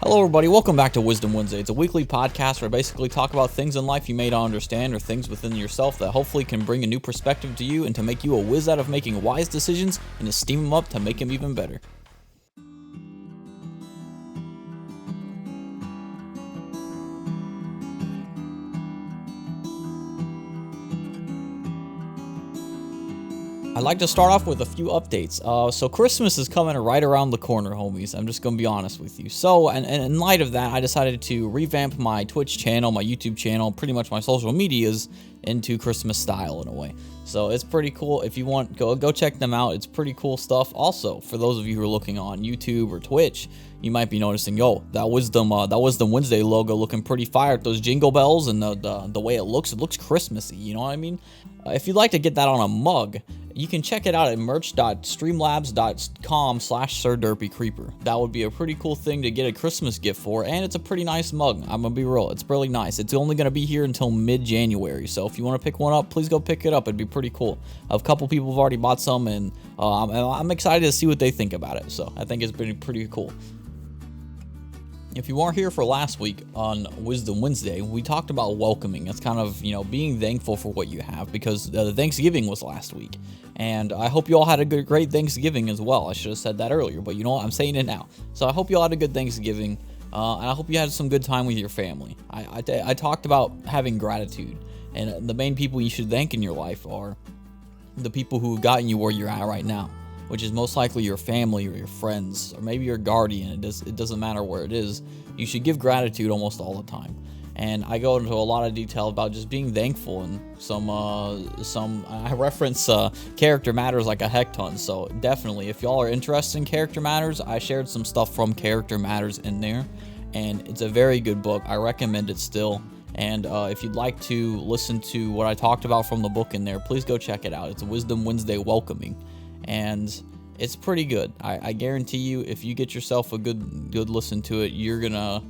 Hello everybody, welcome back to WhizDum Wednesday. It's a weekly podcast where I basically talk about things in life you may not understand or things within yourself that hopefully can bring a new perspective to you and to make you a whiz out of making wise decisions and to steam them up to make them even better. I'd like to start off with a few updates. So Christmas is coming right around the corner, homies. I'm just going to be honest with you. So, and in light of that, I decided to revamp my Twitch channel, my YouTube channel, pretty much my social medias into Christmas style in a way. So it's pretty cool. If you want, go check them out. It's pretty cool stuff. Also, for those of you who are looking on YouTube or Twitch, you might be noticing, yo, that WhizDum Wednesday logo looking pretty fire. Those jingle bells and the way it looks Christmassy. You know what I mean? If you'd like to get that on a mug, you can check it out at merch.streamlabs.com/SirDerpyCreeper. That would be a pretty cool thing to get a Christmas gift for, and it's a pretty nice mug. I'm gonna be real, it's really nice. It's only gonna be here until mid-January, so if you want to pick one up, please go pick it up. It'd be pretty cool. A couple people have already bought some, and I'm excited to see what they think about it. So I think it's been pretty cool. If you weren't here for last week on WhizDum Wednesday, we talked about welcoming. It's kind of, being thankful for what you have, because the Thanksgiving was last week. And I hope you all had a great Thanksgiving as well. I should have said that earlier, but you know what? I'm saying it now. So I hope you all had a good Thanksgiving, and I hope you had some good time with your family. I talked about having gratitude, and the main people you should thank in your life are the people who have gotten you where you're at right now, which is most likely your family or your friends or maybe your guardian. It doesn't matter where it is. You should give gratitude almost all the time. And I go into a lot of detail about just being thankful, and I reference Character Matters like a heck ton. So definitely, if y'all are interested in Character Matters, I shared some stuff from Character Matters in there, and it's a very good book. I recommend it still. And if you'd like to listen to what I talked about from the book in there, please go check it out. It's WhizDum Wednesday Welcoming, and it's pretty good. I guarantee you, if you get yourself a good listen to it, you're gonna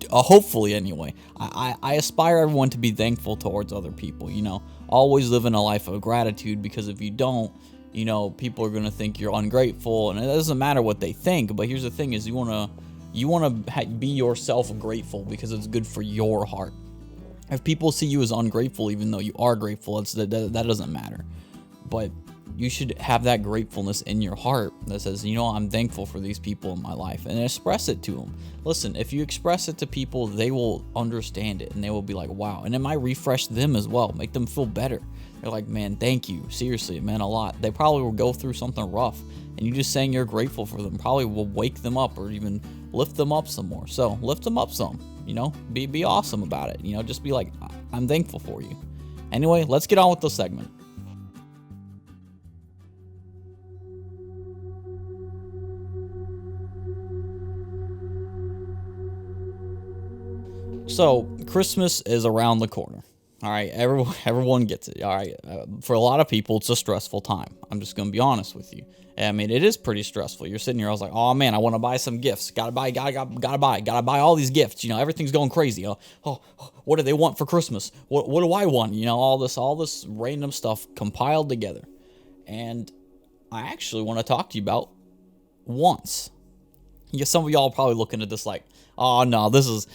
hopefully anyway. I aspire everyone to be thankful towards other people. Always living a life of gratitude, because if you don't, people are gonna think you're ungrateful, and it doesn't matter what they think. But here's the thing: is you wanna be yourself grateful, because it's good for your heart. If people see you as ungrateful, even though you are grateful, that doesn't matter. But you should have that gratefulness in your heart that says, I'm thankful for these people in my life, and express it to them. Listen, if you express it to people, they will understand it, and they will be like, wow. And it might refresh them as well, make them feel better. They're like, man, thank you. Seriously, it meant a lot. They probably will go through something rough, and you just saying you're grateful for them probably will wake them up or even lift them up some more. So lift them up some, be awesome about it. Just be like, I'm thankful for you. Anyway, let's get on with the segment. So, Christmas is around the corner. All right, everyone gets it. All right, for a lot of people, it's a stressful time. I'm just gonna be honest with you. I mean, it is pretty stressful. You're sitting here, I was like, oh man, I want to buy some gifts. Gotta buy all these gifts. Everything's going crazy. Oh, what do they want for Christmas? What do I want? All this random stuff compiled together. And I actually want to talk to you about wants. Some of y'all are probably looking at this like, oh no, this is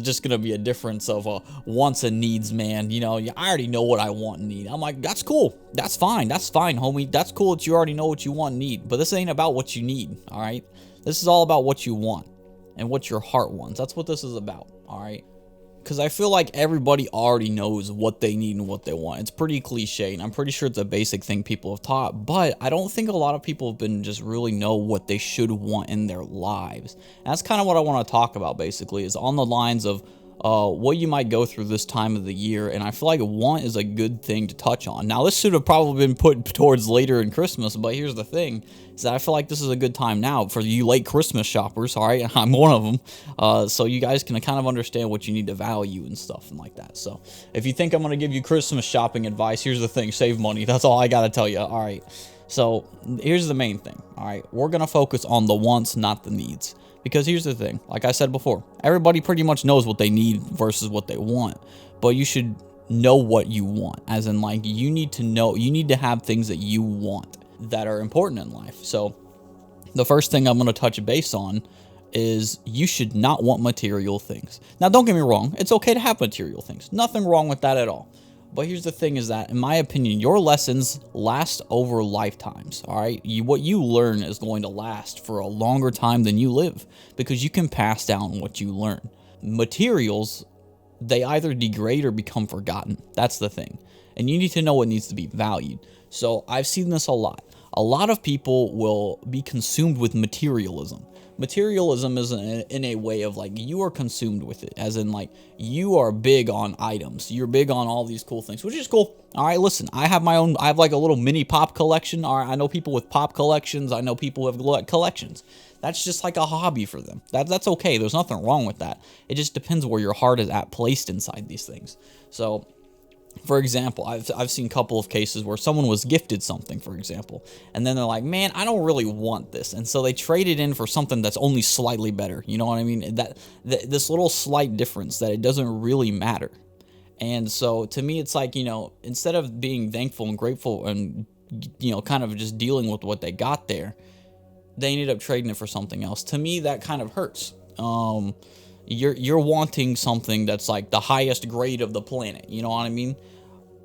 just gonna be a difference of wants and needs, man. I already know what I want and need. I'm like, that's cool, that's fine, homie. That's cool that you already know what you want and need. But this ain't about what you need, all right? This is all about what you want and what your heart wants. That's what this is about, all right? Because I feel like everybody already knows what they need and what they want. It's pretty cliche, and I'm pretty sure it's a basic thing people have taught, but I don't think a lot of people have been just really know what they should want in their lives. And that's kind of what I want to talk about, basically, is on the lines of what you might go through this time of the year, and I feel like want is a good thing to touch on. Now, this should have probably been put towards later in Christmas, but here's the thing, is that I feel like this is a good time now for you late Christmas shoppers, all right? I'm one of them, so you guys can kind of understand what you need to value and stuff and like that. So if you think I'm going to give you Christmas shopping advice, here's the thing, save money. That's all I got to tell you, all right? So here's the main thing, all right? We're going to focus on the wants, not the needs. Because here's the thing, like I said before, everybody pretty much knows what they need versus what they want. But you should know what you want. As in, like, you need to have things that you want that are important in life. So the first thing I'm going to touch base on is you should not want material things. Now, don't get me wrong. It's okay to have material things. Nothing wrong with that at all. But here's the thing is that, in my opinion, your lessons last over lifetimes, all right? What you learn is going to last for a longer time than you live because you can pass down what you learn. Materials, they either degrade or become forgotten. That's the thing. And you need to know what needs to be valued. So I've seen this a lot. A lot of people will be consumed with materialism. Materialism is in a way of like you are consumed with it, as in like you are big on items. You're big on all these cool things, which is cool. All right, listen, I have like a little mini pop collection. All right, I know people with pop collections. I know people who have collections. That's just like a hobby for them. That's okay. There's nothing wrong with that. It just depends where your heart is at placed inside these things. So, for example, I've seen a couple of cases where someone was gifted something, for example, and then they're like, man, I don't really want this. And so they trade it in for something that's only slightly better. You know what I mean? This little slight difference that it doesn't really matter. And so to me, it's like, instead of being thankful and grateful and, kind of just dealing with what they got there, they ended up trading it for something else. To me, that kind of hurts. You're wanting something that's like the highest grade of the planet, you know what I mean?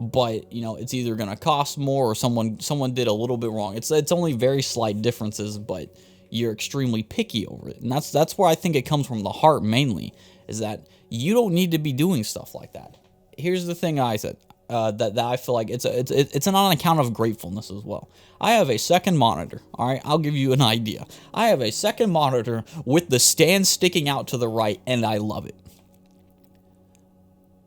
But, it's either going to cost more or someone did a little bit wrong. It's only very slight differences, but you're extremely picky over it. And that's where I think it comes from the heart mainly, is that you don't need to be doing stuff like that. Here's the thing I said, that I feel like it's on account of gratefulness as well. I have a second monitor, all right? I'll give you an idea. I have a second monitor with the stand sticking out to the right, and I love it.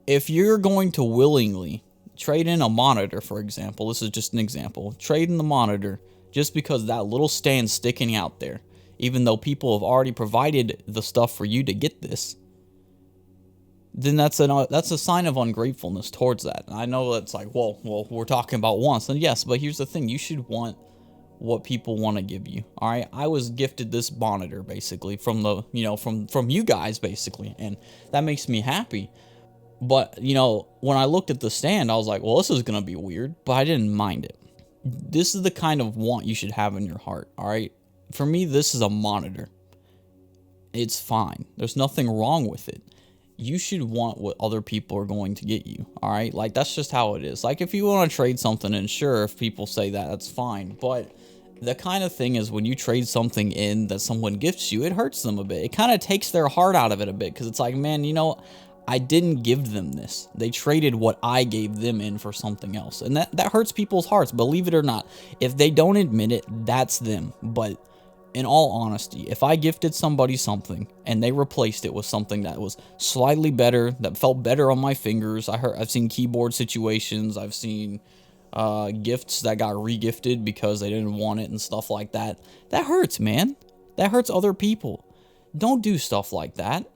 If you're going to willingly trade in a monitor, for example, this is just an example, trade in the monitor just because that little stand's sticking out there, even though people have already provided the stuff for you to get this, then that's a sign of ungratefulness towards that. And I know that's like, well, we're talking about wants, and yes, but here's the thing: you should want what people want to give you. All right, I was gifted this monitor basically from from you guys basically, and that makes me happy. But when I looked at the stand, I was like, well, this is gonna be weird, but I didn't mind it. This is the kind of want you should have in your heart. All right, for me, this is a monitor. It's fine. There's nothing wrong with it. You should want what other people are going to get you, all right? Like, that's just how it is. Like, if you want to trade something, and sure, if people say that, that's fine. But the kind of thing is when you trade something in that someone gifts you, it hurts them a bit. It kind of takes their heart out of it a bit because it's like, man, I didn't give them this. They traded what I gave them in for something else. And that hurts people's hearts, believe it or not. If they don't admit it, that's them. But in all honesty, if I gifted somebody something and they replaced it with something that was slightly better, that felt better on my fingers, I've seen keyboard situations, I've seen gifts that got regifted because they didn't want it and stuff like that. That hurts, man. That hurts other people. Don't do stuff like that.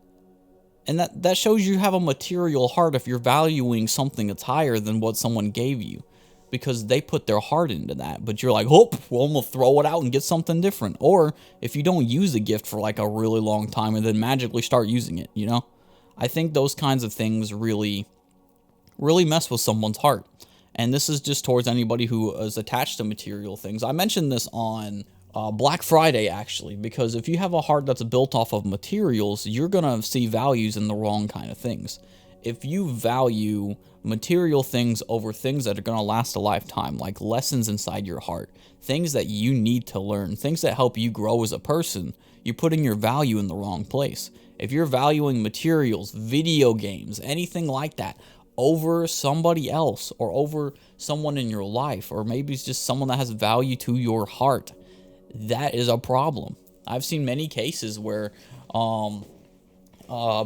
And that shows you have a material heart if you're valuing something that's higher than what someone gave you, because they put their heart into that. But you're like, well, I'm going to throw it out and get something different. Or if you don't use a gift for like a really long time and then magically start using it, I think those kinds of things really, really mess with someone's heart. And this is just towards anybody who is attached to material things. I mentioned this on Black Friday, actually, because if you have a heart that's built off of materials, you're going to see values in the wrong kind of things. If you value material things over things that are going to last a lifetime, like lessons inside your heart, things that you need to learn, things that help you grow as a person, you're putting your value in the wrong place. If you're valuing materials, video games, anything like that, over somebody else or over someone in your life, or maybe it's just someone that has value to your heart, that is a problem. I've seen many cases where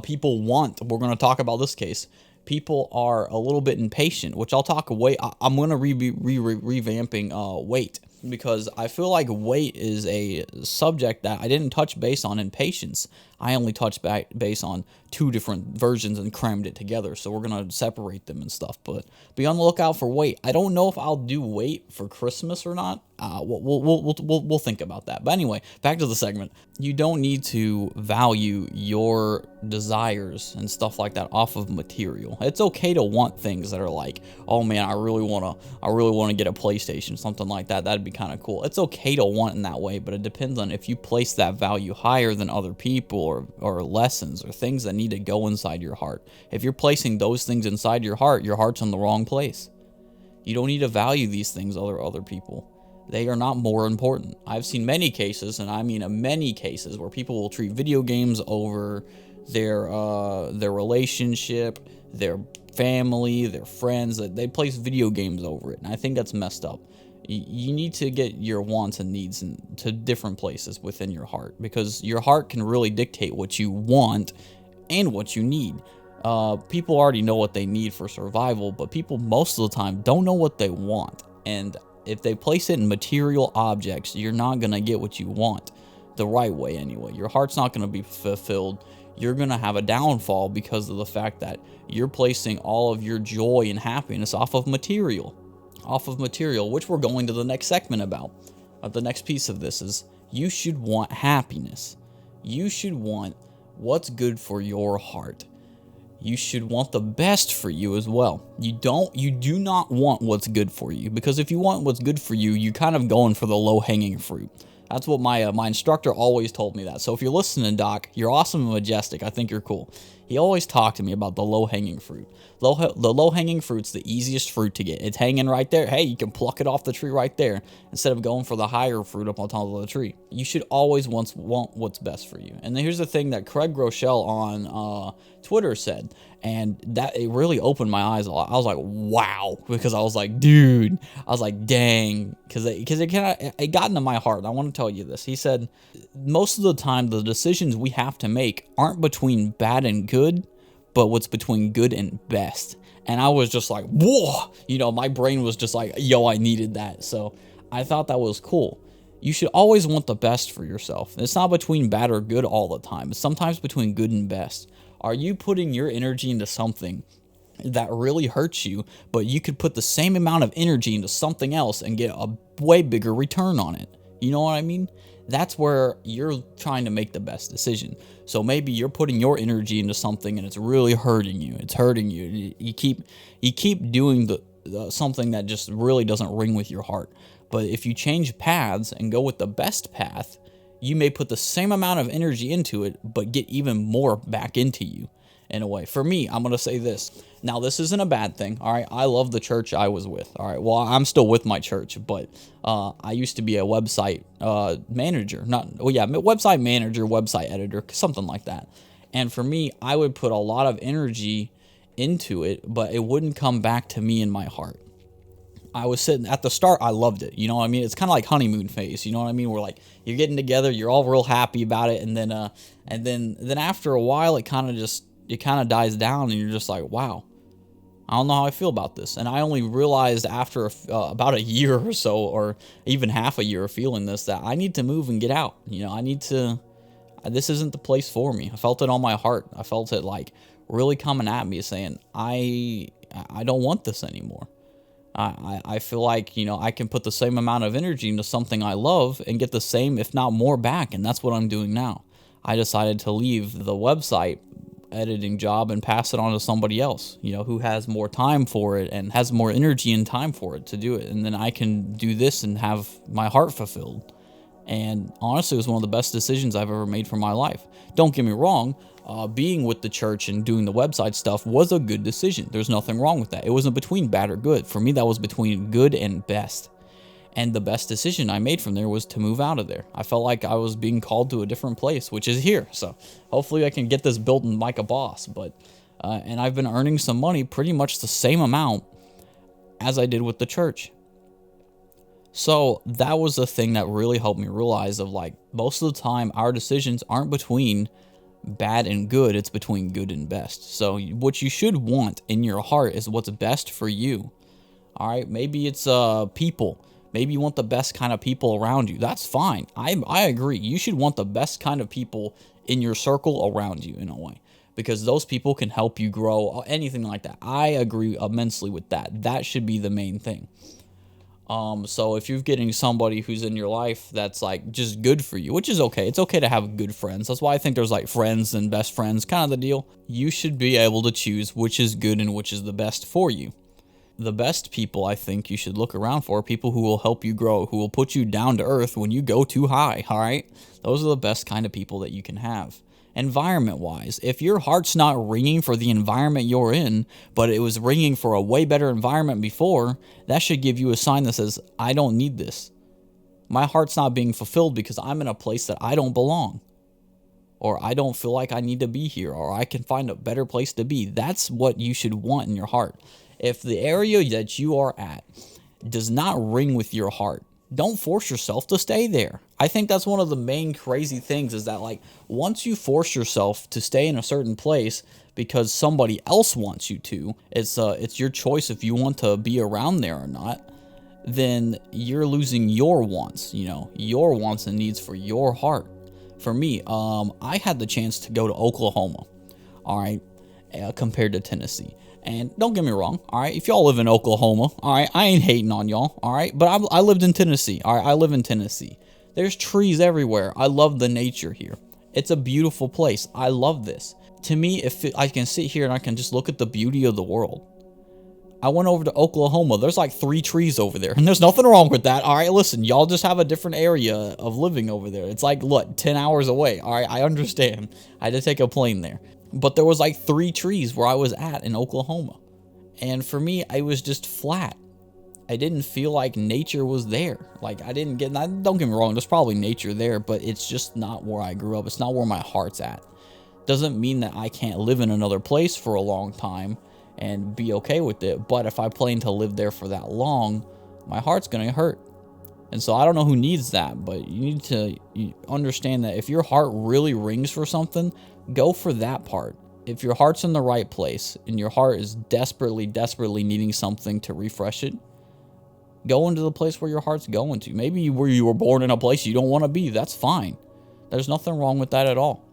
people we're going to talk about this case, people are a little bit impatient, which I'll talk I'm going to be revamping weight, because I feel like weight is a subject that I didn't touch base on in patience. I only touched base on two different versions and crammed it together, so we're going to separate them and stuff, but be on the lookout for weight. I don't know if I'll do weight for Christmas or not. We'll think about that. But anyway, back to the segment. You don't need to value your desires and stuff like that off of material. It's okay to want things that are like, oh man, I really want to get a PlayStation, something like that. That'd be kind of cool. It's okay to want in that way, but it depends on if you place that value higher than other people or lessons or things that need to go inside your heart. If you're placing those things inside your heart's in the wrong place. You don't need to value these things other people. They are not more important. I've seen many cases, and I mean many cases, where people will treat video games over their relationship, their family, their friends. That they place video games over it, and I think that's messed up. You need to get your wants and needs into different places within your heart, because your heart can really dictate what you want and what you need. People already know what they need for survival, but people most of the time don't know what they want. And if they place it in material objects, you're not going to get what you want the right way anyway. Your heart's not going to be fulfilled. You're going to have a downfall because of the fact that you're placing all of your joy and happiness off of material, which we're going to the next segment about. The next piece of this is you should want happiness. You should want what's good for your heart. You should want the best for you as well. You do not want what's good for you, because if you want what's good for you, you're kind of going for the low-hanging fruit. That's what my instructor always told me that. So if you're listening, Doc, you're awesome and majestic. I think you're cool. He always talked to me about the low-hanging fruit. The low-hanging fruit's the easiest fruit to get. It's hanging right there. Hey, you can pluck it off the tree right there instead of going for the higher fruit up on top of the tree. You should always want what's best for you. And then here's the thing that Craig Rochelle on Twitter said, and that it really opened my eyes a lot. I was like, wow, because I was like, dude, I was like, dang, because it got into my heart. I want to tell you this. He said, most of the time, the decisions we have to make aren't between bad and good, but what's between good and best. And I was just like, whoa, my brain was just like, yo, I needed that. So I thought that was cool. You should always want the best for yourself. It's not between bad or good all the time. It's sometimes between good and best. Are you putting your energy into something that really hurts you, but you could put the same amount of energy into something else and get a way bigger return on it? You know what I mean? That's where you're trying to make the best decision. So maybe you're putting your energy into something and it's really hurting you. It's hurting you. You keep doing the something that just really doesn't ring with your heart. But if you change paths and go with the best path, you may put the same amount of energy into it, but get even more back into you in a way. For me, I'm going to say this. Now, this isn't a bad thing, all right? I love the church I was with, all right? Well, I'm still with my church, but I used to be a website manager. Website manager, website editor, something like that. And for me, I would put a lot of energy into it, but it wouldn't come back to me in my heart. I was sitting at the start. I loved it. You know what I mean? It's kind of like honeymoon phase. You know what I mean? Where like you're getting together, you're all real happy about it, and then after a while, it kind of dies down, and you're just like, wow, I don't know how I feel about this. And I only realized after about a year or so, or even half a year of feeling this, that I need to move and get out. This isn't the place for me. I felt it on my heart. I felt it like really coming at me, saying I don't want this anymore. I feel like, I can put the same amount of energy into something I love and get the same, if not more, back. And that's what I'm doing now. I decided to leave the website editing job and pass it on to somebody else, who has more time for it and has more energy and time for it to do it. And then I can do this and have my heart fulfilled. And honestly, it was one of the best decisions I've ever made for my life. Don't get me wrong. Being with the church and doing the website stuff was a good decision. There's nothing wrong with that. It wasn't between bad or good. For me, that was between good and best. And the best decision I made from there was to move out of there. I felt like I was being called to a different place, which is here. So hopefully I can get this built and like a boss. And I've been earning some money, pretty much the same amount as I did with the church. So that was the thing that really helped me realize of like, most of the time, our decisions aren't between bad and good, it's between good and best. So what you should want in your heart is what's best for you. All right, maybe it's people. Maybe you want the best kind of people around you. That's fine. I agree. You should want the best kind of people in your circle around you in a way, because those people can help you grow, anything like that. I agree immensely with that. That should be the main thing. So if you're getting somebody who's in your life that's like just good for you, which is okay. It's okay to have good friends. That's why I think there's like friends and best friends, kind of the deal. You should be able to choose which is good and which is the best for you. the best people I think you should look around for are people who will help you grow, who will put you down to earth when you go too high, all right? Those are the best kind of people that you can have. Environment-wise, if your heart's not ringing for the environment you're in, but it was ringing for a way better environment before, that should give you a sign that says, I don't need this. My heart's not being fulfilled because I'm in a place that I don't belong. Or I don't feel like I need to be here, or I can find a better place to be. That's what you should want in your heart. If the area that you are at does not ring with your heart, don't force yourself to stay there. I think that's one of the main crazy things is that, like, once you force yourself to stay in a certain place because somebody else wants you to, it's your choice if you want to be around there or not, then you're losing your wants, your wants and needs for your heart. For me, I had the chance to go to Oklahoma, all right, compared to Tennessee. And don't get me wrong, all right, if y'all live in Oklahoma, all right, I ain't hating on y'all, all right, but I lived in Tennessee, all right, I live in Tennessee. There's trees everywhere. I love the nature here. It's a beautiful place. I love this. To me, I can sit here and I can just look at the beauty of the world. I went over to Oklahoma. There's like 3 trees over there, and there's nothing wrong with that. All right, listen, y'all just have a different area of living over there. It's like, look, 10 hours away. All right, I understand. I had to take a plane there. But there was like 3 trees where I was at in Oklahoma. And for me, I was just flat. I didn't feel like nature was there. Like, don't get me wrong, there's probably nature there, but it's just not where I grew up. It's not where my heart's at. Doesn't mean that I can't live in another place for a long time and be okay with it. But if I plan to live there for that long, my heart's going to hurt. And so I don't know who needs that, but you need to understand that if your heart really rings for something, go for that part. If your heart's in the right place and your heart is desperately, desperately needing something to refresh it, go into the place where your heart's going to. Maybe you were born in a place you don't want to be. That's fine. There's nothing wrong with that at all.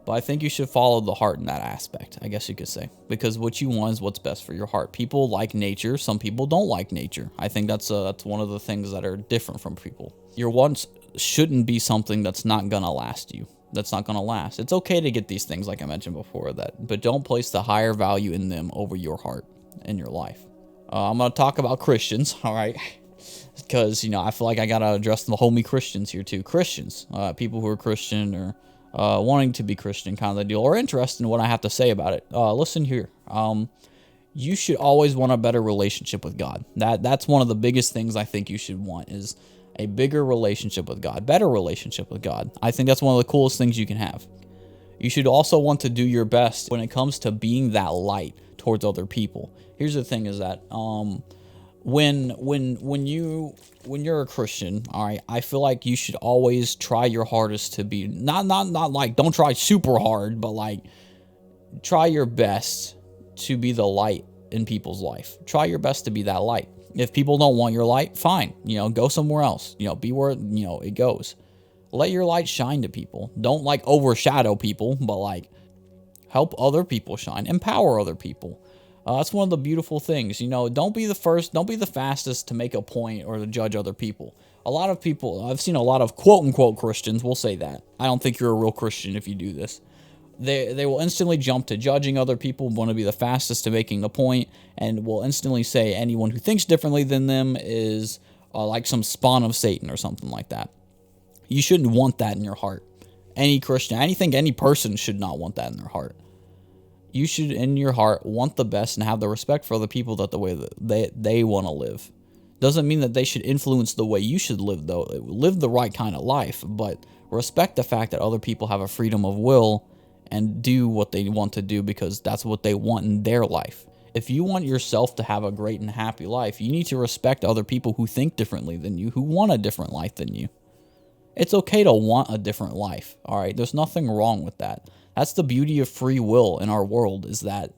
But I think you should follow the heart in that aspect, I guess you could say. Because what you want is what's best for your heart. People like nature. Some people don't like nature. I think that's one of the things that are different from people. Your wants shouldn't be something that's not going to last you. That's not going to last. It's okay to get these things, like I mentioned before, but don't place the higher value in them over your heart and your life. I'm going to talk about Christians, all right? Because, I feel like I got to address the homie Christians here too. Christians, people who are Christian or wanting to be Christian kind of the deal, or interested in what I have to say about it. Listen here. You should always want a better relationship with God. That's one of the biggest things I think you should want is a bigger relationship with God, better relationship with God. I think that's one of the coolest things you can have. You should also want to do your best when it comes to being that light towards other people. Here's the thing is that when you're a Christian, all right, I feel like you should always try your hardest to be not like don't try super hard, but like try your best to be the light in people's life. Try your best to be that light. If people don't want your light, fine, go somewhere else. Be where it goes. Let your light shine to people. Don't like overshadow people, but like help other people shine, empower other people. That's one of the beautiful things. Don't be the first, don't be the fastest to make a point or to judge other people. A lot of people, I've seen a lot of quote-unquote Christians, we'll say that. I don't think you're a real Christian if you do this. They will instantly jump to judging other people, want to be the fastest to making the point, and will instantly say anyone who thinks differently than them is like some spawn of Satan or something like that. You shouldn't want that in your heart. Any Christian, any person should not want that in their heart. You should, in your heart, want the best and have the respect for other people that the way that they want to live. Doesn't mean that they should influence the way you should live, though. Live the right kind of life, but respect the fact that other people have a freedom of will and do what they want to do because that's what they want in their life. If you want yourself to have a great and happy life, you need to respect other people who think differently than you, who want a different life than you. It's okay to want a different life, all right? There's nothing wrong with that. That's the beauty of free will in our world, is that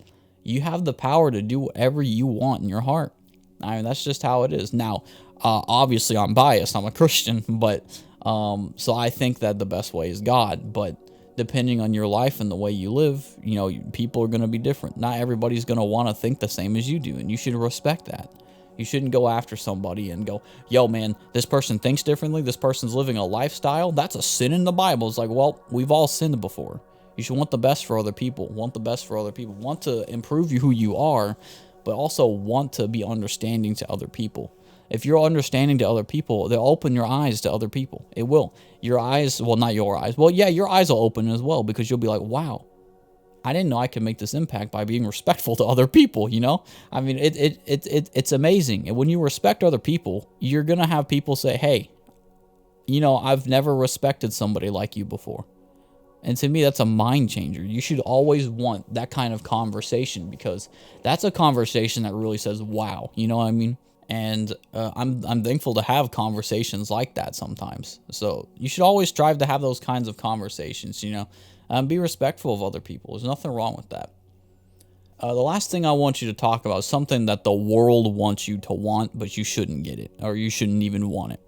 you have the power to do whatever you want in your heart. I mean, that's just how it is. Now, obviously, I'm biased. I'm a Christian, but so I think that the best way is God. But depending on your life and the way you live, people are going to be different. Not everybody's going to want to think the same as you do, and you should respect that. You shouldn't go after somebody and go, yo, man, this person thinks differently. This person's living a lifestyle. That's a sin in the Bible. It's like, well, we've all sinned before. You should want the best for other people. Want the best for other people. Want to improve who you are, but also want to be understanding to other people. If you're understanding to other people, they'll open your eyes to other people. It will. Your eyes, well, not your eyes. Well, yeah, your eyes will open as well, because you'll be like, wow, I didn't know I could make this impact by being respectful to other people, you know? I mean, it's amazing. And when you respect other people, you're going to have people say, hey, you know, I've never respected somebody like you before. And to me, that's a mind changer. You should always want that kind of conversation, because that's a conversation that really says, wow, you know what I mean? And I'm thankful to have conversations like that sometimes. So you should always strive to have those kinds of conversations, you know. Be respectful of other people. There's nothing wrong with that. The last thing I want you to talk about is something that the world wants you to want, but you shouldn't get it, or you shouldn't even want it.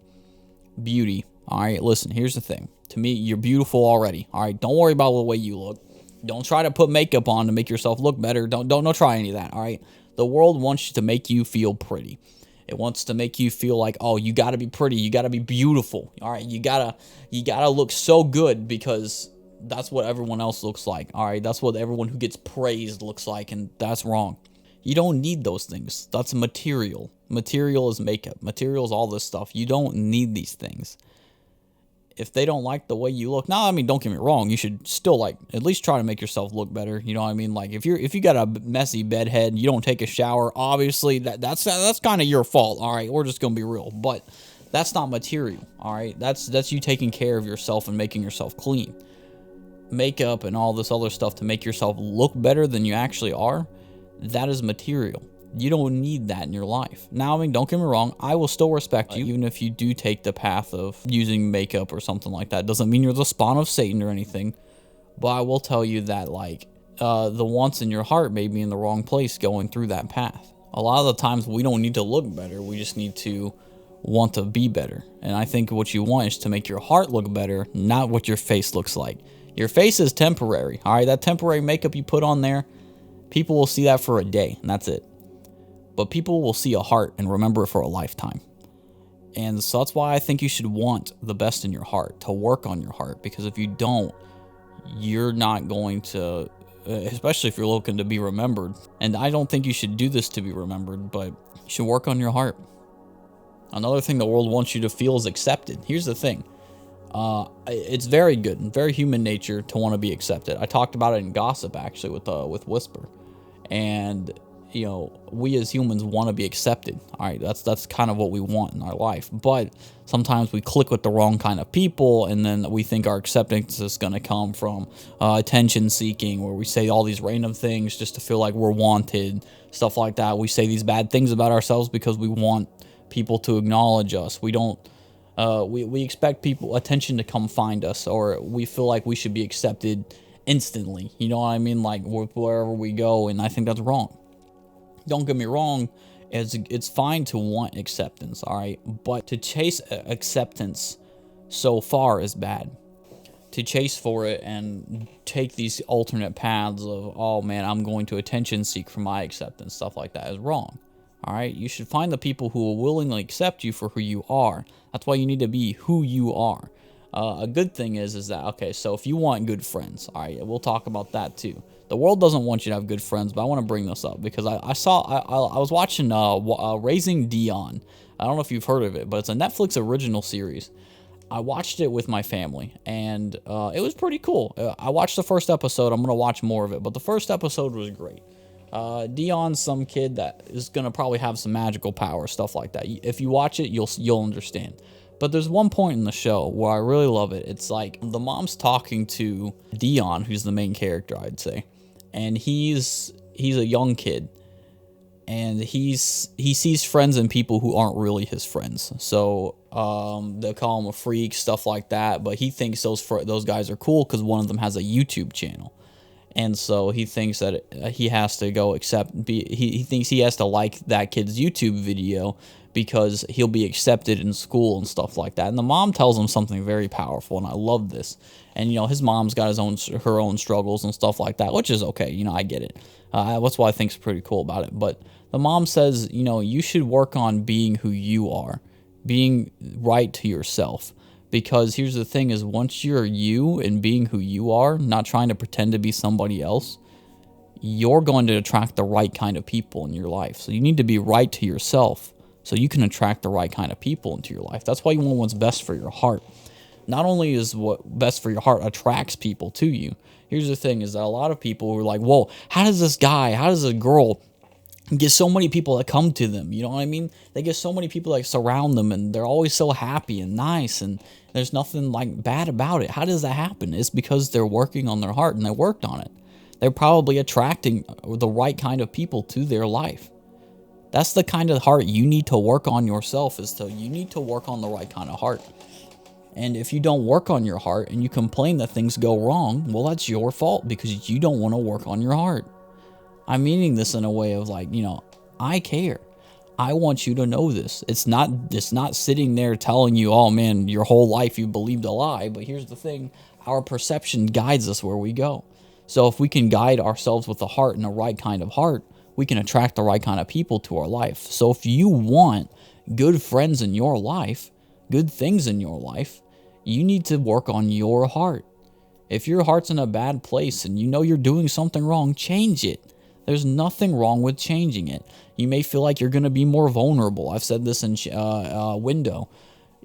Beauty. All right, listen, here's the thing. To me, you're beautiful already. All right, don't worry about the way you look. Don't try to put makeup on to make yourself look better. Don't try any of that, all right? The world wants you to make you feel pretty. It wants to make you feel like, oh, you got to be pretty, you got to be beautiful. All right, you got to look so good, because that's what everyone else looks like. All right, that's what everyone who gets praised looks like, and that's wrong. You don't need those things. That's material. Material is makeup. Material is all this stuff. You don't need these things. If they don't like the way you look, now, I mean, don't get me wrong, you should still, like, at least try to make yourself look better. You know what I mean? Like, if you got a messy bed head and you don't take a shower, obviously that's kind of your fault. All right, we're just gonna be real, but that's not material. All right, that's you taking care of yourself and making yourself clean. Makeup and all this other stuff to make yourself look better than you actually are, that is material. You don't need that in your life. Now, I mean, don't get me wrong, I will still respect you, even if you do take the path of using makeup or something like that. Doesn't mean you're the spawn of Satan or anything, but I will tell you that, like, the wants in your heart may be in the wrong place going through that path. A lot of the times, we don't need to look better, we just need to want to be better. And I think what you want is to make your heart look better, not what your face looks like. Your face is temporary, all right? That temporary makeup you put on there, people will see that for a day, and that's it. But people will see a heart and remember it for a lifetime. And so that's why I think you should want the best in your heart, to work on your heart. Because if you don't, you're not going to, especially if you're looking to be remembered. And I don't think you should do this to be remembered, but you should work on your heart. Another thing the world wants you to feel is accepted. Here's the thing. It's very good and very human nature to want to be accepted. I talked about it in Gossip, actually, with Whisper. And you know, we as humans want to be accepted. All right, that's kind of what we want in our life. But sometimes we click with the wrong kind of people, and then we think our acceptance is going to come from attention seeking, where we say all these random things just to feel like we're wanted, stuff like that. We say these bad things about ourselves because we want people to acknowledge us. We don't. We expect people attention to come find us, or we feel like we should be accepted instantly. You know what I mean? Like wherever we go, and I think that's wrong. Don't get me wrong, it's fine to want acceptance, all right? But to chase acceptance so far is bad. To chase for it and take these alternate paths of, oh man, I'm going to attention seek for my acceptance, stuff like that is wrong, all right? You should find the people who will willingly accept you for who you are. That's why you need to be who you are. A good thing is that, okay, so if you want good friends, all right, we'll talk about that too. The world doesn't want you to have good friends, but I want to bring this up because I was watching Raising Dion. I don't know if you've heard of it, but it's a Netflix original series. I watched it with my family, and it was pretty cool. I watched the first episode. I'm going to watch more of it, but the first episode was great. Dion's some kid that is going to probably have some magical power, stuff like that. If you watch it, you'll understand. But there's one point in the show where I really love it. It's like the mom's talking to Dion, who's the main character, I'd say. And he's a young kid. And he sees friends and people who aren't really his friends. So they'll call him a freak, stuff like that. But he thinks those guys are cool because one of them has a YouTube channel. And so he thinks that he has to go he thinks he has to like that kid's YouTube video because he'll be accepted in school and stuff like that. And the mom tells him something very powerful, and I love this. And, you know, his mom's got her own struggles and stuff like that, which is okay. You know, I get it. That's what I think's pretty cool about it. But the mom says, you know, you should work on being who you are, being right to yourself. Because here's the thing is, once you're you and being who you are, not trying to pretend to be somebody else, you're going to attract the right kind of people in your life. So you need to be right to yourself so you can attract the right kind of people into your life. That's why you want what's best for your heart. Not only is what best for your heart attracts people to you. Here's the thing, is that a lot of people who are like, whoa, how does a girl get so many people that come to them? You know what I mean? They get so many people that surround them, and they're always so happy and nice, and there's nothing like bad about it. How does that happen? It's because they're working on their heart, and they worked on it. They're probably attracting the right kind of people to their life. That's the kind of heart you need to work on yourself. You need to work on the right kind of heart. And if you don't work on your heart and you complain that things go wrong, well, that's your fault because you don't want to work on your heart. I'm meaning this in a way of like, I care. I want you to know this. It's not sitting there telling you, oh man, your whole life you believed a lie. But here's the thing, our perception guides us where we go. So if we can guide ourselves with the heart and the right kind of heart, we can attract the right kind of people to our life. So if you want good friends in your life, good things in your life, you need to work on your heart. If your heart's in a bad place and you know you're doing something wrong, change it. There's nothing wrong with changing it. You may feel like you're going to be more vulnerable. I've said this in window.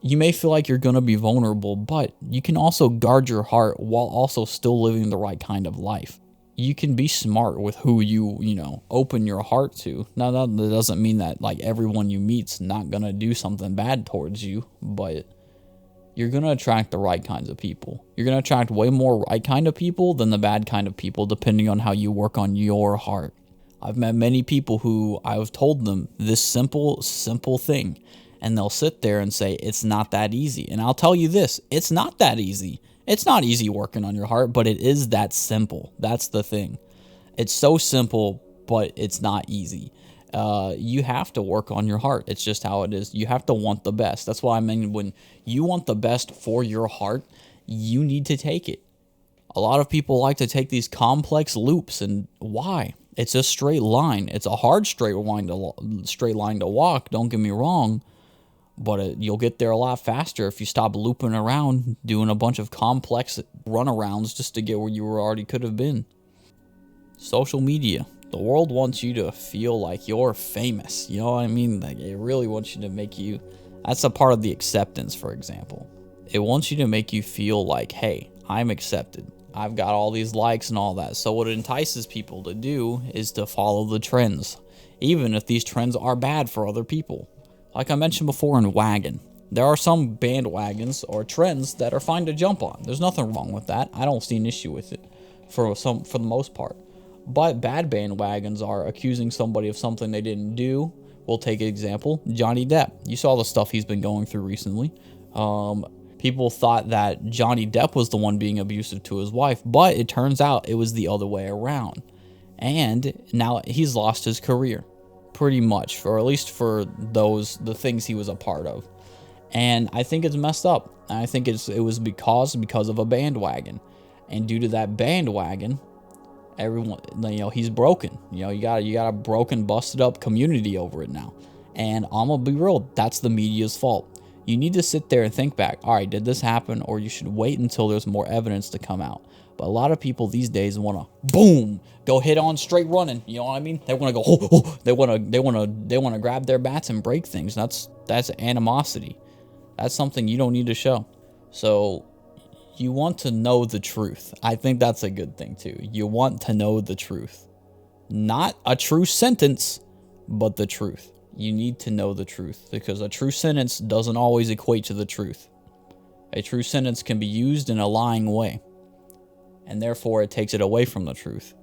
You may feel like you're going to be vulnerable, but you can also guard your heart while also still living the right kind of life. You can be smart with who you open your heart to. Now, that doesn't mean that like everyone you meet's not going to do something bad towards you, but you're going to attract the right kinds of people. You're going to attract way more right kind of people than the bad kind of people, depending on how you work on your heart. I've met many people who I've told them this simple thing, and they'll sit there and say, it's not that easy. And I'll tell you this, it's not that easy. It's not easy working on your heart, but it is that simple. That's the thing. It's so simple, but it's not easy. You have to work on your heart. It's just how it is. You have to want the best. That's why I mean, when you want the best for your heart, you need to take it. A lot of people like to take these complex loops, and why? It's a straight line. It's a hard straight line to walk, don't get me wrong, but you'll get there a lot faster if you stop looping around doing a bunch of complex runarounds just to get where you already could have been. Social media. The world wants you to feel like you're famous. You know what I mean? Like, it really wants you to make you... That's a part of the acceptance, for example. It wants you to make you feel like, hey, I'm accepted. I've got all these likes and all that. So what it entices people to do is to follow the trends, even if these trends are bad for other people. Like I mentioned before in wagon, there are some bandwagons or trends that are fine to jump on. There's nothing wrong with that. I don't see an issue with it for the most part. But bad bandwagons are accusing somebody of something they didn't do. We'll take an example, Johnny Depp. You saw the stuff he's been going through recently. People thought that Johnny Depp was the one being abusive to his wife, but it turns out it was the other way around. And now he's lost his career, pretty much, or at least for the things he was a part of. And I think it's messed up. I think it was because of a bandwagon. And due to that bandwagon, everyone, he's broken. You got a broken, busted up community over it now. And I'm gonna be real, that's the media's fault. You need to sit there and think back, all right, did this happen? Or you should wait until there's more evidence to come out. But a lot of people these days want to, boom, go hit on straight running. You know what I mean? They want to go, they want to grab their bats and break things. That's animosity. That's something you don't need to show. So you want to know the truth. I think that's a good thing too. You want to know the truth. Not a true sentence, but the truth. You need to know the truth, because a true sentence doesn't always equate to the truth. A true sentence can be used in a lying way, and therefore it takes it away from the truth.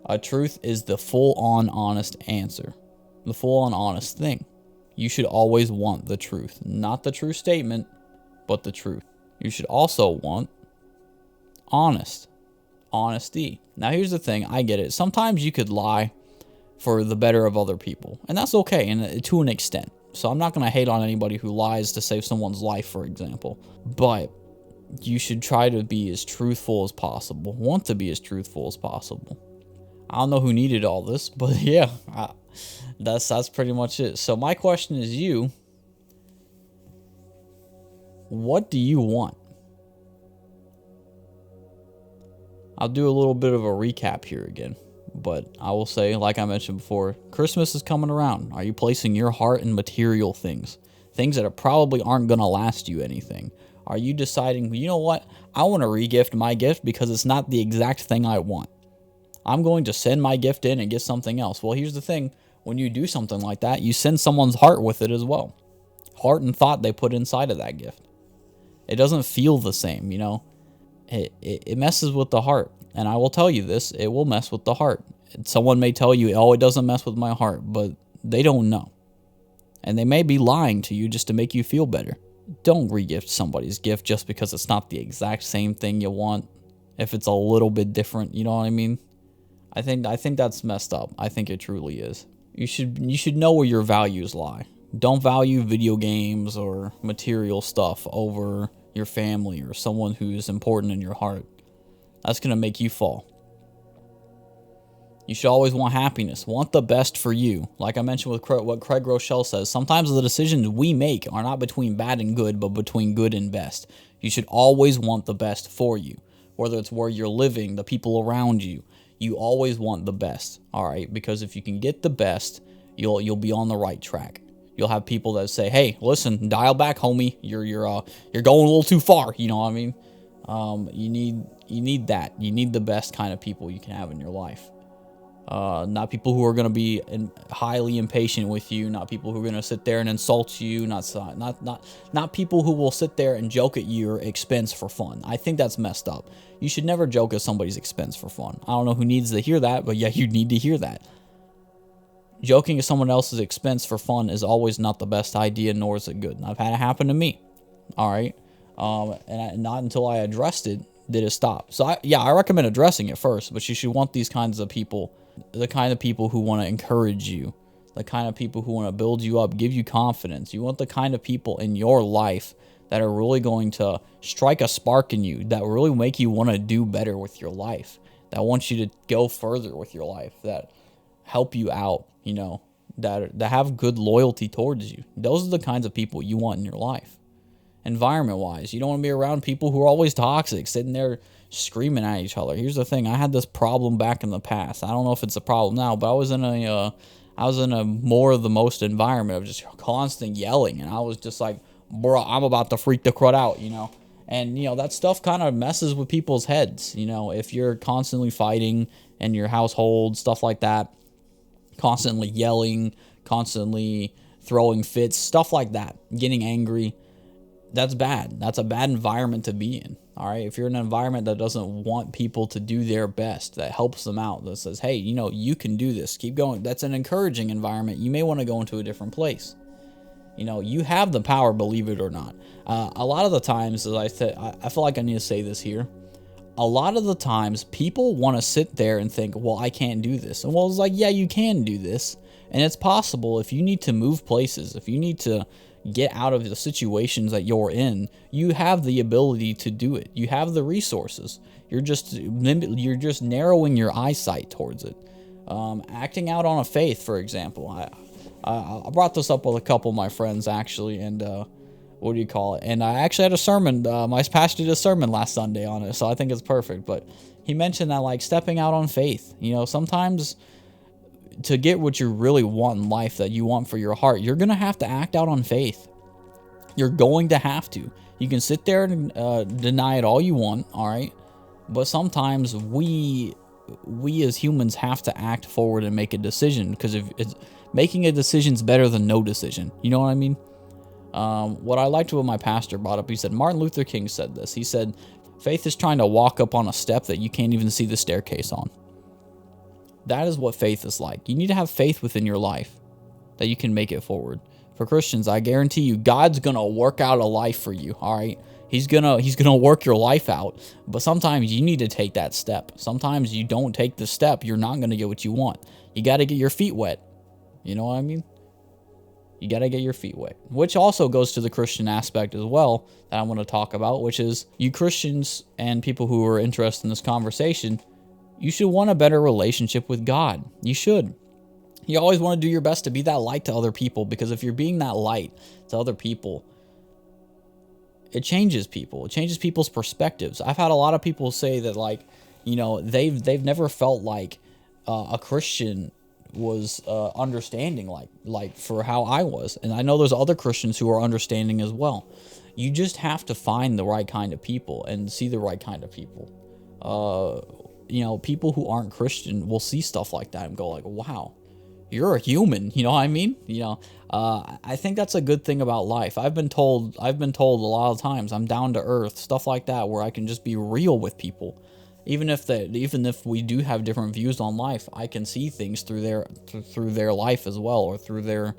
A truth is the full-on honest answer, the full-on honest thing. You should always want the truth, not the true statement, but the truth. You should also want honesty. Now here's the thing, I get it. Sometimes you could lie for the better of other people, and that's okay, and to an extent. So I'm not going to hate on anybody who lies to save someone's life, for example, but you should try to be as truthful as possible, want to be as truthful as possible. I don't know who needed all this, but yeah, that's pretty much it. So my question is what do you want? I'll do a little bit of a recap here again. But I will say, like I mentioned before, Christmas is coming around. Are you placing your heart in material things? Things that probably aren't going to last you anything? Are you deciding, you know what? I want to regift my gift because it's not the exact thing I want. I'm going to send my gift in and get something else. Well, here's the thing. When you do something like that, you send someone's heart with it as well. Heart and thought they put inside of that gift. It doesn't feel the same, you know. It messes with the heart. And I will tell you this, it will mess with the heart. Someone may tell you, oh, it doesn't mess with my heart, but they don't know. And they may be lying to you just to make you feel better. Don't regift somebody's gift just because it's not the exact same thing you want. If it's a little bit different, you know what I mean? I think that's messed up. I think it truly is. You should know where your values lie. Don't value video games or material stuff over your family or someone who's important in your heart. That's going to make you fall. You should always want happiness. Want the best for you. Like I mentioned with what Craig Rochelle says, sometimes the decisions we make are not between bad and good, but between good and best. You should always want the best for you. Whether it's where you're living, the people around you. You always want the best, all right? Because if you can get the best, you'll be on the right track. You'll have people that say, "Hey, listen, dial back, homie. You're going a little too far." You know what I mean? You need that. You need the best kind of people you can have in your life. Not people who are going to be highly impatient with you. Not people who are going to sit there and insult you. Not people who will sit there and joke at your expense for fun. I think that's messed up. You should never joke at somebody's expense for fun. I don't know who needs to hear that, but yeah, you need to hear that. Joking at someone else's expense for fun is always not the best idea, nor is it good. And I've had it happen to me. All right. Not until I addressed it did it stop. So I recommend addressing it first, but you should want these kinds of people, the kind of people who want to encourage you, the kind of people who want to build you up, give you confidence. You want the kind of people in your life that are really going to strike a spark in you, that really make you want to do better with your life, that want you to go further with your life, that help you out, you know, that have good loyalty towards you. Those are the kinds of people you want in your life. Environment-wise, you don't want to be around people who are always toxic, sitting there screaming at each other. Here's the thing. I had this problem back in the past. I don't know if it's a problem now, but I was in a more of the most environment of just constant yelling, and I was just like, bro, I'm about to freak the crud out, you know? And, you know, that stuff kind of messes with people's heads, you know? If you're constantly fighting in your household, stuff like that, constantly yelling, constantly throwing fits, stuff like that, getting angry, that's bad. That's a bad environment to be in, all right? If you're in an environment that doesn't want people to do their best, that helps them out, that says, hey, you know, you can do this, keep going, that's an encouraging environment, you may want to go into a different place. You know, you have the power, believe it or not. A lot of the times, as I said, I feel like I need to say this here. A lot of the times, people want to sit there and think, well, I can't do this. And well, it's like, yeah, you can do this. And it's possible if you need to move places, if you need to get out of the situations that you're in, you have the ability to do it. You have the resources. You're just narrowing your eyesight towards it. Acting out on a faith, for example. I brought this up with a couple of my friends, actually, and what do you call it? And I actually had a sermon, my pastor did a sermon last Sunday on it, so I think it's perfect. But he mentioned that, like, stepping out on faith. You know, sometimes to get what you really want in life, that you want for your heart, you're going to have to act out on faith. You're going to have to. You can sit there and deny it all you want, all right? But sometimes we as humans have to act forward and make a decision, because if it's making a decision is better than no decision. You know what I mean? What I liked what my pastor brought up, he said, Martin Luther King said this. He said, faith is trying to walk up on a step that you can't even see the staircase on. That is what faith is like. You need to have faith within your life that you can make it forward. For Christians, I guarantee you, God's going to work out a life for you, all right? He's gonna work your life out, but sometimes you need to take that step. Sometimes you don't take the step, you're not going to get what you want. You got to get your feet wet. You know what I mean? You got to get your feet wet, which also goes to the Christian aspect as well that I want to talk about, which is you Christians and people who are interested in this conversation, you should want a better relationship with God. You should. You always want to do your best to be that light to other people, because if you're being that light to other people, it changes people. It changes people's perspectives. I've had a lot of people say that, like, you know, they've never felt like a Christian was understanding, like for how I was, and I know there's other Christians who are understanding as well. You just have to find the right kind of people and see the right kind of people. People who aren't Christian will see stuff like that and go like, wow, you're a human. You know what I mean? I think that's a good thing about life. I've been told a lot of times I'm down to earth, stuff like that, where I can just be real with people. Even if we do have different views on life, I can see things through their life as well, or through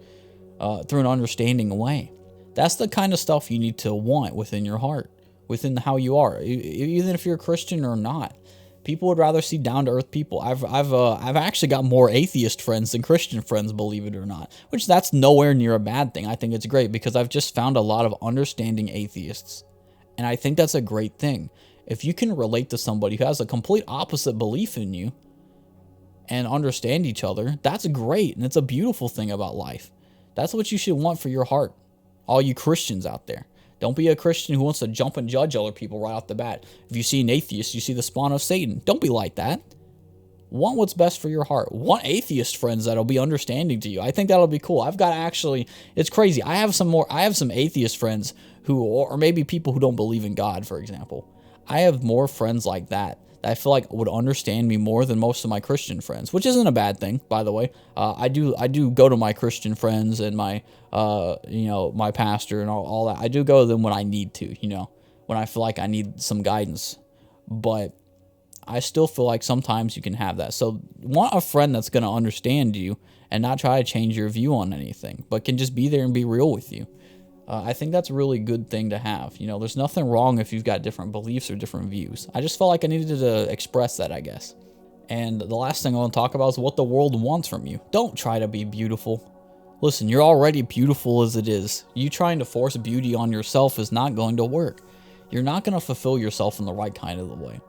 an understanding way. That's the kind of stuff you need to want within your heart, within how you are, even if you're a Christian or not. People would rather see down to earth people. I've actually got more atheist friends than Christian friends, believe it or not. Which that's nowhere near a bad thing. I think it's great because I've just found a lot of understanding atheists, and I think that's a great thing. If you can relate to somebody who has a complete opposite belief in you and understand each other, that's great, and it's a beautiful thing about life. That's what you should want for your heart, all you Christians out there. Don't be a Christian who wants to jump and judge other people right off the bat. If you see an atheist, you see the spawn of Satan. Don't be like that. Want what's best for your heart. Want atheist friends that'll be understanding to you. I think that'll be cool. It's crazy. I have some atheist friends or maybe people who don't believe in God, for example. I have more friends like that I feel like would understand me more than most of my Christian friends, which isn't a bad thing, by the way. I do go to my Christian friends and my my pastor and all that. I do go to them when I need to, when I feel like I need some guidance. But I still feel like sometimes you can have that. So want a friend that's going to understand you and not try to change your view on anything, but can just be there and be real with you. I think that's a really good thing to have. There's nothing wrong if you've got different beliefs or different views. I just felt like I needed to express that, I guess. And the last thing I want to talk about is what the world wants from you. Don't try to be beautiful. Listen, you're already beautiful as it is. You trying to force beauty on yourself is not going to work. You're not going to fulfill yourself in the right kind of the way.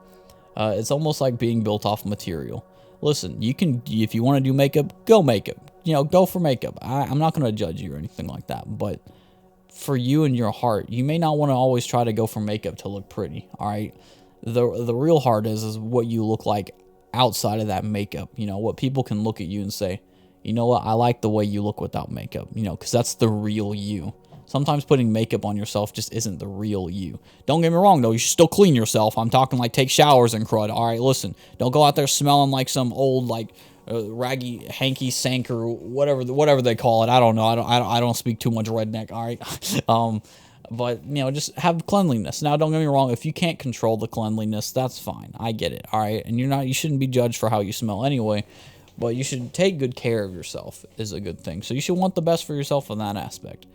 It's almost like being built off material. Listen, if you want to do makeup, go makeup. Go for makeup. I'm not going to judge you or anything like that, but for you and your heart, you may not want to always try to go for makeup to look pretty, all right? The real heart is what you look like outside of that makeup, what people can look at you and say, you know what, I like the way you look without makeup, because that's the real you. Sometimes putting makeup on yourself just isn't the real you. Don't get me wrong, though, you should still clean yourself. I'm talking like take showers and crud, all right? Listen, don't go out there smelling like some old, raggy hanky sank or whatever they call it. I don't know. I don't speak too much redneck. All right. But just have cleanliness. Now, don't get me wrong. If you can't control the cleanliness, that's fine. I get it. All right. And you shouldn't be judged for how you smell anyway, but you should take good care of yourself is a good thing. So you should want the best for yourself in that aspect.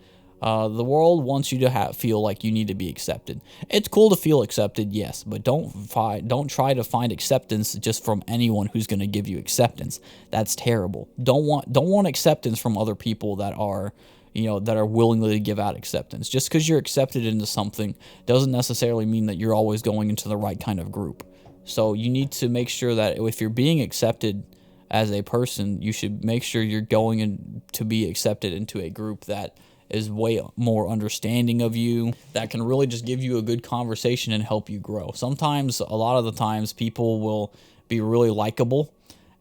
The world wants you to feel like you need to be accepted. It's cool to feel accepted, yes, but don't try to find acceptance just from anyone who's going to give you acceptance. That's terrible. Don't want acceptance from other people that are willingly to give out acceptance. Just because you're accepted into something doesn't necessarily mean that you're always going into the right kind of group. So you need to make sure that if you're being accepted as a person, you should make sure you're going in to be accepted into a group that is way more understanding of you, that can really just give you a good conversation and help you grow. Sometimes, a lot of the times, people will be really likable,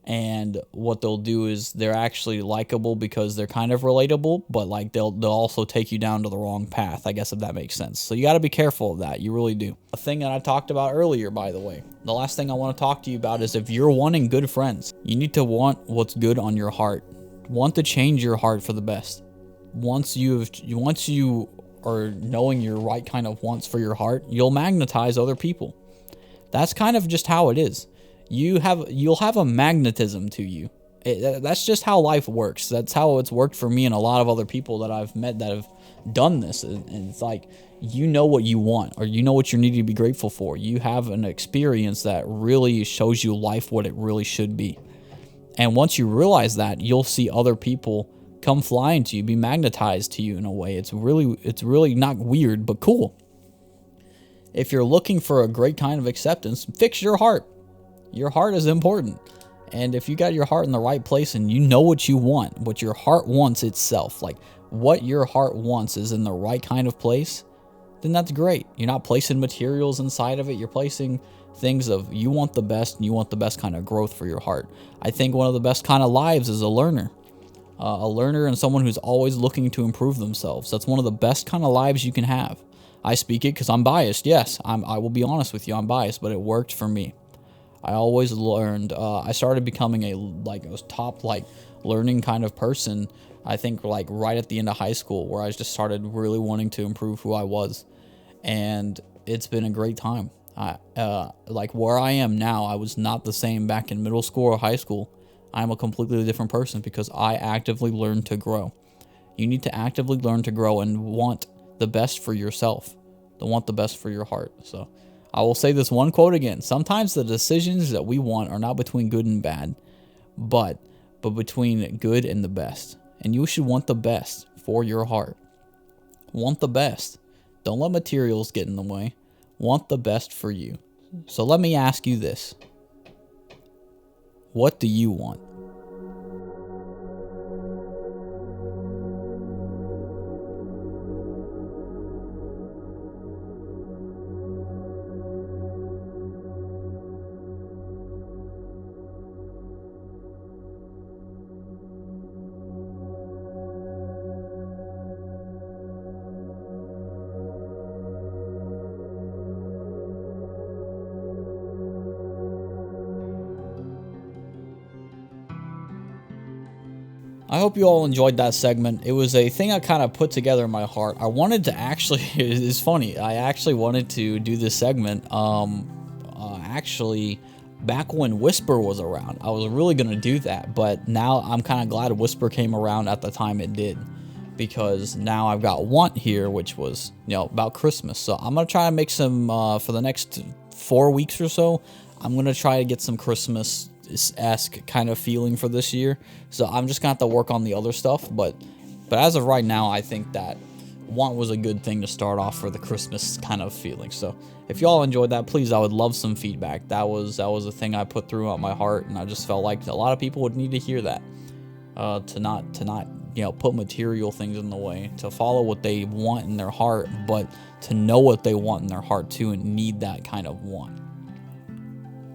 and what they'll do is they're actually likable because they're kind of relatable, but they'll also take you down to the wrong path, I guess, if that makes sense. So you got to be careful of that. You really do. A thing that I talked about earlier, by the way, the last thing I want to talk to you about is if you're wanting good friends, you need to want what's good on your heart. Want to change your heart for the best. Once you are knowing your right kind of wants for your heart, you'll magnetize other people. That's kind of just how it is. You'll have a magnetism to you. That's just how life works. That's how it's worked for me and a lot of other people that I've met that have done this. And it's like, what you want, or what you need to be grateful for. You have an experience that really shows you life what it really should be. And once you realize that, you'll see other people come flying to you, be magnetized to you in a way. It's really not weird, but cool. If you're looking for a great kind of acceptance, fix your heart. Your heart is important. And if you got your heart in the right place and you know what you want, what your heart wants itself, like what your heart wants is in the right kind of place, then that's great. You're not placing materials inside of it. You're placing things of you want the best and you want the best kind of growth for your heart. I think one of the best kind of lives is a learner. A learner and someone who's always looking to improve themselves. That's one of the best kind of lives you can have. I speak it because I'm biased. Yes, I will be honest with you, I'm biased, but it worked for me. I always learned. I started becoming a top learning kind of person. I think right at the end of high school, where I just started really wanting to improve who I was, and it's been a great time. Where I am now, I was not the same back in middle school or high school. I'm a completely different person because I actively learned to grow. You need to actively learn to grow and want the best for yourself, to want the best for your heart. So I will say this one quote again. Sometimes the decisions that we want are not between good and bad, but between good and the best. And you should want the best for your heart. Want the best. Don't let materials get in the way. Want the best for you. So let me ask you this. What do you want? I hope you all enjoyed that segment. It was a thing I kind of put together in my heart. I wanted to actually, it's funny, I actually wanted to do this segment, actually, back when Whisper was around. I was really going to do that, but now I'm kind of glad Whisper came around at the time it did, because now I've got Want here, which was, about Christmas. So I'm going to try to make some, for the next 4 weeks or so, I'm going to try to get some Christmas-esque kind of feeling for this year. So I'm just gonna have to work on the other stuff, but as of right now, I think that Want was a good thing to start off for the Christmas kind of feeling. So if y'all enjoyed that, please, I would love some feedback. That was a thing I put throughout my heart, and I just felt like a lot of people would need to hear that, to not put material things in the way, to follow what they want in their heart, but to know what they want in their heart too, and need that kind of want.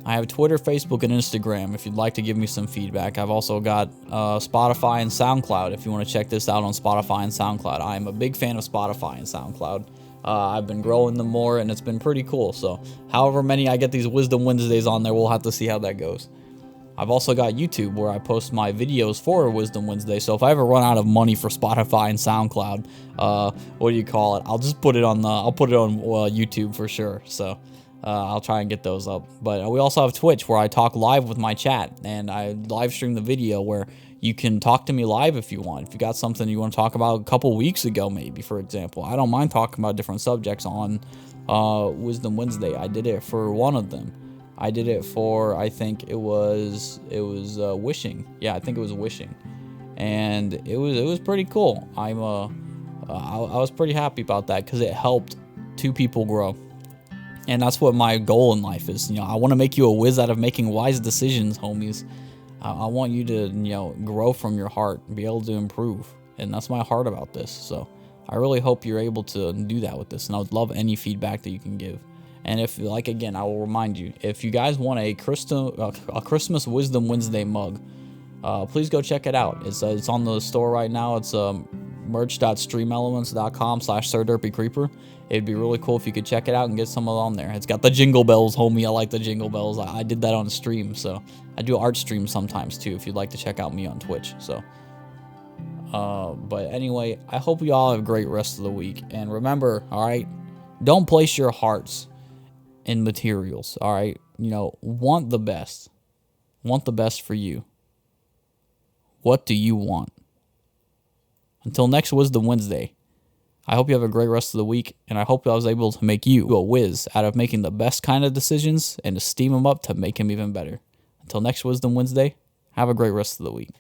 I have Twitter, Facebook, and Instagram if you'd like to give me some feedback. I've also got Spotify and SoundCloud if you want to check this out on Spotify and SoundCloud. I'm a big fan of Spotify and SoundCloud. I've been growing them more, and it's been pretty cool. So however many I get these WhizDum Wednesdays on there, we'll have to see how that goes. I've also got YouTube where I post my videos for WhizDum Wednesday. So if I ever run out of money for Spotify and SoundCloud, I'll just put it on YouTube for sure. So I'll try and get those up. But we also have Twitch where I talk live with my chat, and I live stream the video where you can talk to me live if you want. If you got something you want to talk about a couple weeks ago, maybe, for example. I don't mind talking about different subjects on WhizDum Wednesday. I did it for one of them. I did it for, I think it was wishing. Yeah, I think it was wishing. And it was pretty cool. I was pretty happy about that because it helped 2 people grow. And that's what my goal in life is. I want to make you a whiz out of making wise decisions, homies. I want you to, grow from your heart and be able to improve. And that's my heart about this. So I really hope you're able to do that with this. And I would love any feedback that you can give. And if, again, I will remind you, if you guys want a Christmas WhizDum Wednesday mug, please go check it out. It's on the store right now. It's merch.streamelements.com/SirDerpyCreeper. It'd be really cool if you could check it out and get some of it on there. It's got the jingle bells, homie. I like the jingle bells. I did that on stream, so I do art streams sometimes too. If you'd like to check out me on Twitch, so. But anyway, I hope you all have a great rest of the week. And remember, all right, don't place your hearts in materials. All right, want the best. Want the best for you. What do you want? Until next WhizDum Wednesday, I hope you have a great rest of the week, and I hope I was able to make you a whiz out of making the best kind of decisions and to steam them up to make them even better. Until next WhizDum Wednesday, have a great rest of the week.